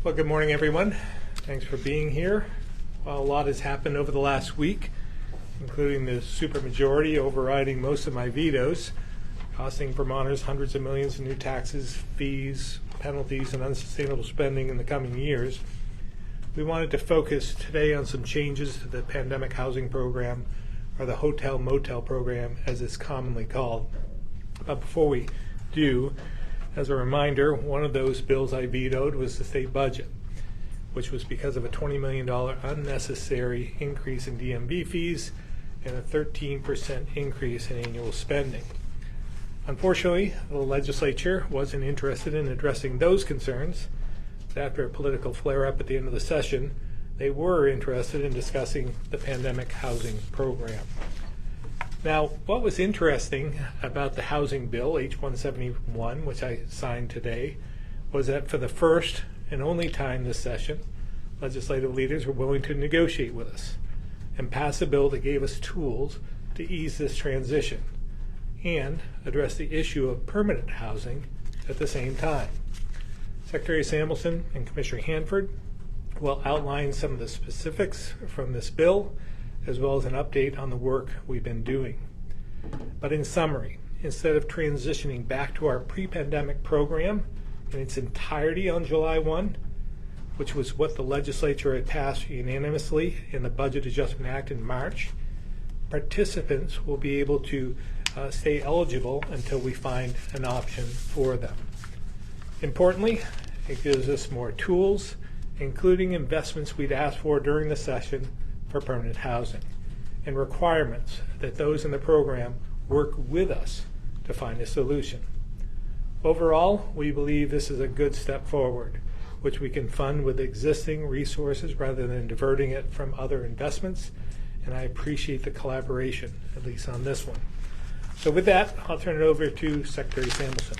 Well, good morning, everyone. Thanks for being here. Well, a lot has happened over the last week, including the supermajority overriding most of my vetoes, costing Vermonters hundreds of millions in new taxes, fees, penalties, and unsustainable spending in the coming years. We wanted to focus today on some changes to the pandemic housing program, or the hotel-motel program, as it's commonly called. But before we do, as a reminder, one of those bills I vetoed was the state budget, which was because of a $20 million unnecessary increase in DMV fees and a 13% increase in annual spending. Unfortunately, the legislature wasn't interested in addressing those concerns. After a political flare-up at the end of the session, they were interested in discussing the pandemic housing program. Now, what was interesting about the housing bill, H-171, which I signed today, was that for the first and only time this session, legislative leaders were willing to negotiate with us and pass a bill that gave us tools to ease this transition and address the issue of permanent housing at the same time. Secretary Samuelson and Commissioner Hanford will outline some of the specifics from this bill, as well as an update on the work we've been doing. But in summary, instead of transitioning back to our pre-pandemic program in its entirety on July 1, which was what the legislature had passed unanimously in the Budget Adjustment Act in March, participants will be able to stay eligible until we find an option for them. Importantly, it gives us more tools, including investments we'd asked for during the session for permanent housing, and requirements that those in the program work with us to find a solution. Overall, we believe this is a good step forward, which we can fund with existing resources rather than diverting it from other investments, and I appreciate the collaboration, at least on this one. So with that, I'll turn it over to Secretary Samuelson.